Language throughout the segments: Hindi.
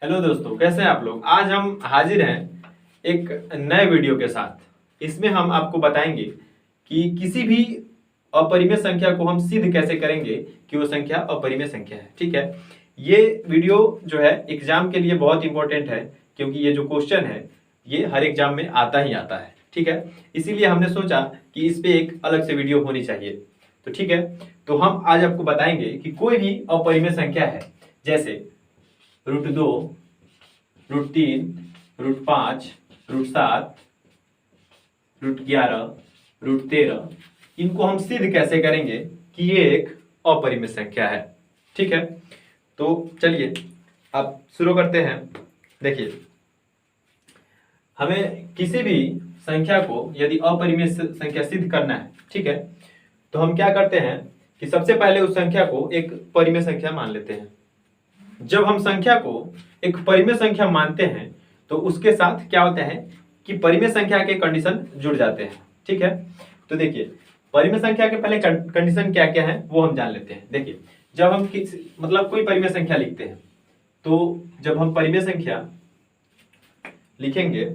हेलो दोस्तों, कैसे हैं आप लोग। आज हम हाजिर हैं एक नए वीडियो के साथ। इसमें हम आपको बताएंगे कि किसी भी अपरिमेय संख्या को हम सिद्ध कैसे करेंगे कि वो संख्या अपरिमेय संख्या है। ठीक है, ये वीडियो जो है एग्जाम के लिए बहुत इंपॉर्टेंट है, क्योंकि ये जो क्वेश्चन है ये हर एग्जाम में आता ही आता है। ठीक है, इसीलिए हमने सोचा कि इस पे एक अलग से वीडियो होनी चाहिए। तो ठीक है, तो हम आज आपको बताएंगे कि कोई भी अपरिमेय संख्या है, जैसे √2, √3, √5, √7, √11, √13, इनको हम सिद्ध कैसे करेंगे कि ये एक अपरिमेय संख्या है। ठीक है, तो चलिए अब शुरू करते हैं। देखिए, हमें किसी भी संख्या को यदि अपरिमेय संख्या सिद्ध करना है, ठीक है, तो हम क्या करते हैं कि सबसे पहले उस संख्या को एक परिमेय संख्या मान लेते हैं। जब हम संख्या को एक परिमेय संख्या मानते हैं तो उसके साथ क्या होता है कि परिमेय संख्या के कंडीशन जुड़ जाते हैं। ठीक है, तो देखिए परिमेय संख्या के पहले कंडीशन क्या क्या है वो हम जान लेते हैं। देखिए, जब हम कोई परिमेय संख्या लिखते हैं, तो जब हम परिमेय संख्या लिखेंगे,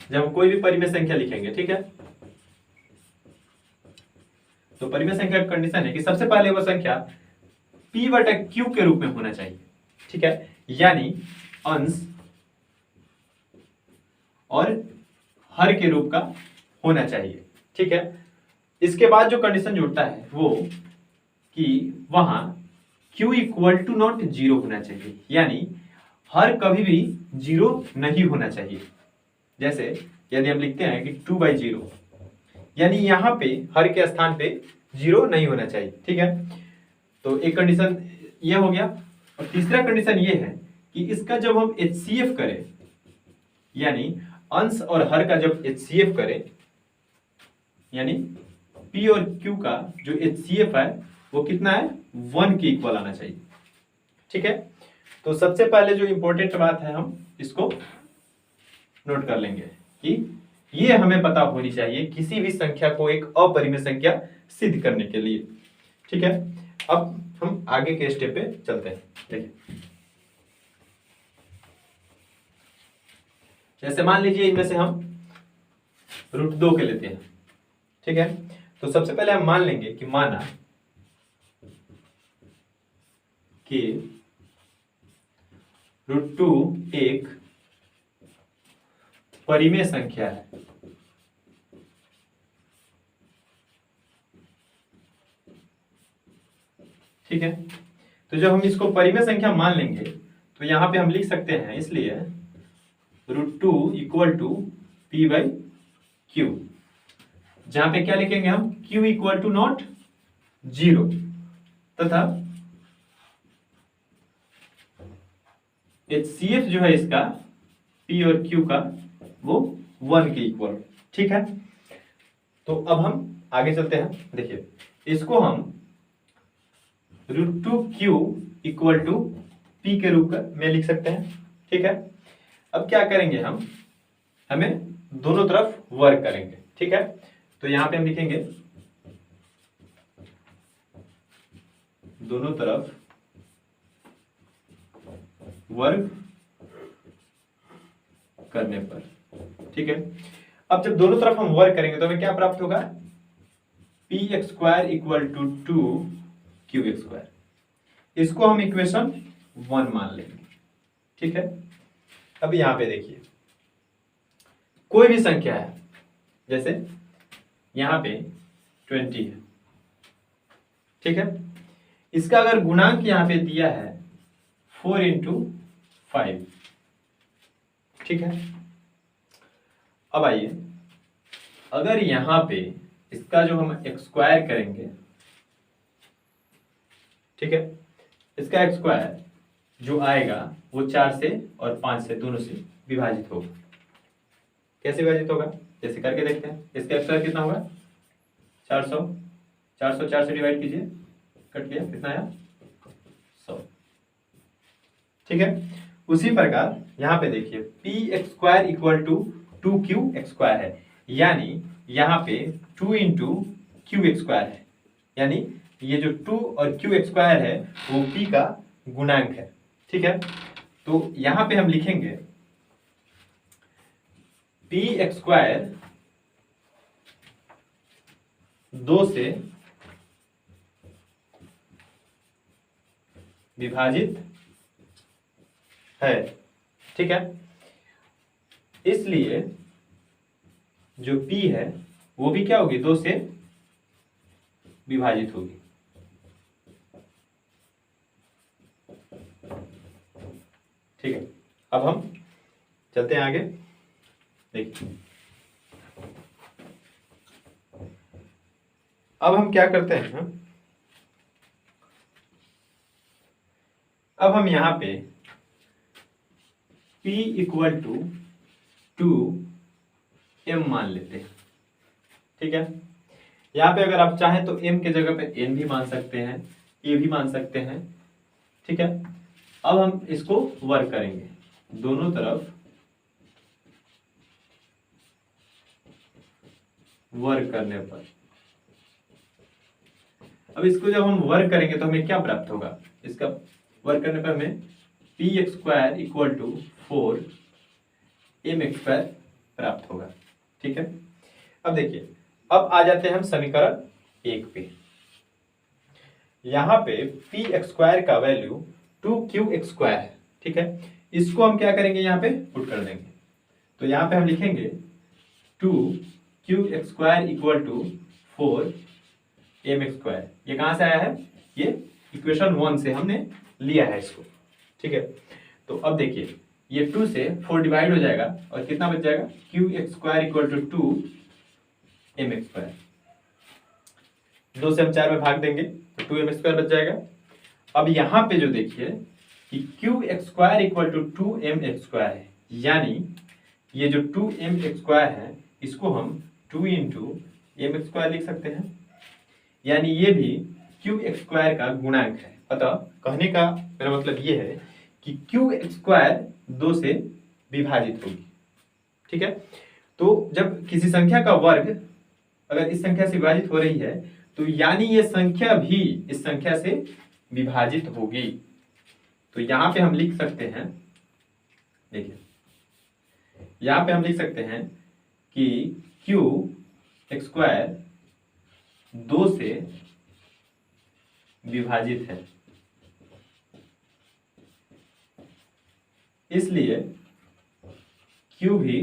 जब हम कोई भी परिमेय संख्या लिखेंगे, ठीक है, तो परिमेय संख्या का कंडीशन है कि सबसे पहले वो संख्या p/q के रूप में होना चाहिए। ठीक है, यानी अंश और हर के रूप का होना चाहिए। ठीक है, इसके बाद जो कंडीशन जुड़ता है वो कि वहां q = नॉट 0 होना चाहिए, यानी हर कभी भी 0 नहीं होना चाहिए। जैसे यदि हम लिखते हैं कि 2/0, यानी यहां पे हर के स्थान पे 0 नहीं होना चाहिए। ठीक है, तो एक कंडीशन ये हो गया। और तीसरा कंडीशन ये है कि इसका जब हम HCF करें, यानी अंश और हर का जब HCF करें, यानी P और Q का जो HCF है वो कितना है, 1 के इक्वल आना चाहिए। ठीक है, तो सबसे पहले जो इंपॉर्टेंट बात है हम इसको नोट कर लेंगे कि ये हमें पता होनी चाहिए किसी भी संख्या को एक अपरिमेय संख्या सिद्ध करने के लिए। ठीक है, अब हम आगे के स्टेप पे चलते हैं। देखिए, जैसे मान लीजिए इनमें से हम √2 के लेते हैं। ठीक है, तो सबसे पहले हम मान लेंगे कि माना कि √2 एक परिमेय संख्या है। ठीक है, तो जब हम इसको परिमेय संख्या मान लेंगे तो यहां पे हम लिख सकते हैं, इसलिए √2 = p/q, जहां पे क्या लिखेंगे हम, q = नॉट 0 तथा HCF जो है इसका p और q का वो 1 के इक्वल। ठीक है, तो अब हम आगे चलते हैं। देखिए, इसको हम √2q = p के रूप में लिख सकते हैं। ठीक है, अब क्या करेंगे हम, हमें दोनों तरफ वर्ग करेंगे। ठीक है, तो यहां पे हम लिखेंगे दोनों तरफ वर्ग करने पर। ठीक है, अब जब दोनों तरफ हम वर्ग करेंगे तो हमें क्या प्राप्त होगा, px² = 2qx²। इसको हम इक्वेशन 1 मान लेंगे। ठीक है, अब यहां पे देखिए कोई भी संख्या है, जैसे यहां पे 20 है। ठीक है, इसका अगर गुणांक यहां पे दिया है 4 × 5। ठीक है, अब आइए, अगर यहां पे इसका जो हम x² करेंगे, ठीक है, इसका x² जो आएगा वो 4 से और 5 से दोनों से विभाजित होगा। कैसे विभाजित होगा, जैसे करके देखते हैं। इसका x² कितना होगा, 400, 400 से डिवाइड कीजिए, कट गया, कितना आया, 100। ठीक है, उसी प्रकार यहां पे देखिए px² = 2qx² है, यानी यहां पे 2 × qx² है, यानी ये जो 2 और qx² है वो p का गुणांक है। ठीक है, तो यहां पे हम लिखेंगे पी एक्स स्क्वायर 2 से विभाजित है। ठीक है, इसलिए जो p है वो भी क्या होगी, 2 से विभाजित होगी। ठीक है, अब हम चलते हैं आगे। देखिए अब हम क्या करते हैं, अब हम यहां पे p इक्वल टू 2m मान लेते हैं। ठीक है, यहाँ पे अगर आप चाहें तो m के जगह पे n भी मान सकते हैं, a भी मान सकते हैं। ठीक है, अब हम इसको वर्क करेंगे दोनों तरफ, वर्क करने पर। अब इसको जब हम वर्क करेंगे तो हमें क्या प्राप्त होगा, इसका वर्क करने पर हमें P X square equal to 4mx square प्राप्त होगा। ठीक है, अब देखिए, अब आ जाते हैं हम समीकरण 1 पे। यहां पे पी एक्स स्क्वायर का वैल्यू 2q एक्स स्क्वायर है। ठीक है, इसको हम क्या करेंगे, यहाँ पे पुट कर देंगे। तो यहाँ पे हम लिखेंगे 2q X square equal to 4mx square. ये कहां से आया है, ये इक्वेशन 1 से हमने लिया है इसको। ठीक है, तो अब देखिए ये 2 से 4 डिवाइड हो जाएगा और कितना बच जाएगा, q X square equal to 2mx square. 2 से हम 4 में भाग देंगे तो 2mx स्क्वायर बच जाएगा। अब यहाँ पे जो देखिए कि q X square equal to 2mx square है, यानी ये जो 2mx स्क्वायर है इसको हम 2 इंटू mx स्क्वायर लिख सकते हैं, यानी ये भी q एक्स स्क्वायर का गुणांक है। अतः कहने का मेरा मतलब ये है कि q एक्स स्क्वायर 2 से विभाजित होगी। ठीक है, तो जब किसी संख्या का वर्ग अगर इस संख्या से विभाजित हो रही है तो यानी ये संख्या भी इस संख्या से विभाजित होगी। तो यहां पे हम लिख सकते हैं, देखिए यहां पे हम लिख सकते हैं कि q एक्स स्क्वायर 2 से विभाजित है, इसलिए q भी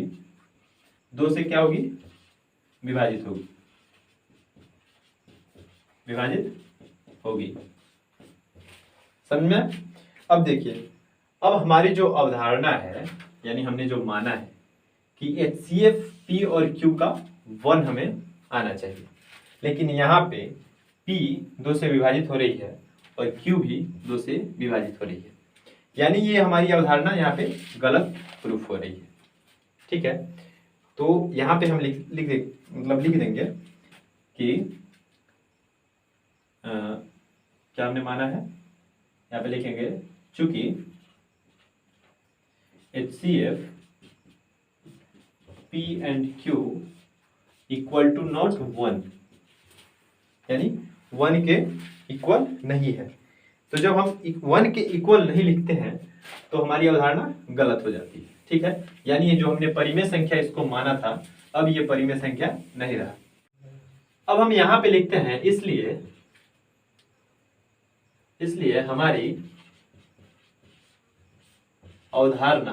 2 से क्या होगी, विभाजित होगी, विभाजित होगी। समझ में? अब देखिए, अब हमारी जो अवधारणा है, यानी हमने जो माना है कि HCF P और Q का 1 हमें आना चाहिए, लेकिन यहाँ पे P 2 से विभाजित हो रही है और Q भी 2 से विभाजित हो रही है, यानी ये हमारी अवधारणा यहाँ पे गलत प्रूफ हो रही है। ठीक है, तो यहाँ पे हम लिख देंगे कि क्या हमने माना है, यहाँ पे लिखेंगे चूंकि HCF P and Q equal to not 1, यानी 1 के इक्वल नहीं है। तो जब हम 1 के इक्वल नहीं लिखते हैं तो हमारी अवधारणा गलत हो जाती है। ठीक है, यानी ये जो हमने परिमेय संख्या इसको माना था, अब ये परिमेय संख्या नहीं रहा। अब हम यहां पे लिखते हैं इसलिए हमारी अवधारणा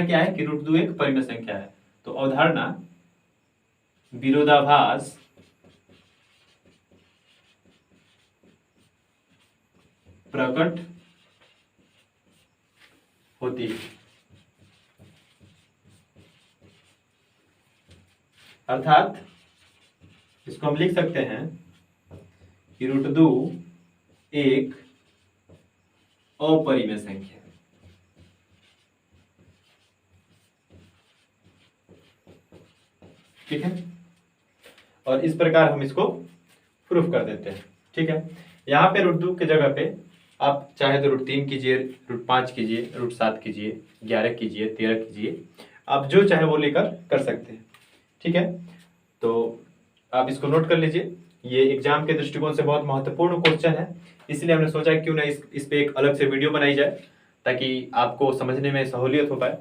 क्या है कि √2 एक परिमेय संख्या है। तो अवधारणा विरोधाभास प्रकट होती है, अर्थात इसको हम लिख सकते हैं कि √2 एक अपरिमेय संख्या है। ठीक है, और इस प्रकार हम इसको प्रूफ कर देते हैं। ठीक है, यहाँ पे √2 की जगह पे आप चाहे तो √3 कीजिए, √5 कीजिए, √7 कीजिए, 11 कीजिए, 13 कीजिए, आप जो चाहे वो लेकर कर सकते हैं। ठीक है, तो आप इसको नोट कर लीजिए, ये एग्जाम के दृष्टिकोण से बहुत महत्वपूर्ण क्वेश्चन है, इसलिए हमने सोचा क्यों ना इस पे एक अलग से वीडियो बनाई जाए ताकि आपको समझने में सहूलियत हो पाए।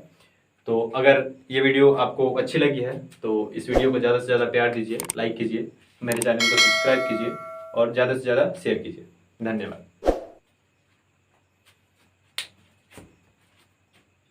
तो अगर ये वीडियो आपको अच्छी लगी है तो इस वीडियो को ज़्यादा से ज़्यादा प्यार दीजिए, लाइक कीजिए, मेरे चैनल को सब्सक्राइब कीजिए और ज़्यादा से ज़्यादा शेयर कीजिए। धन्यवाद।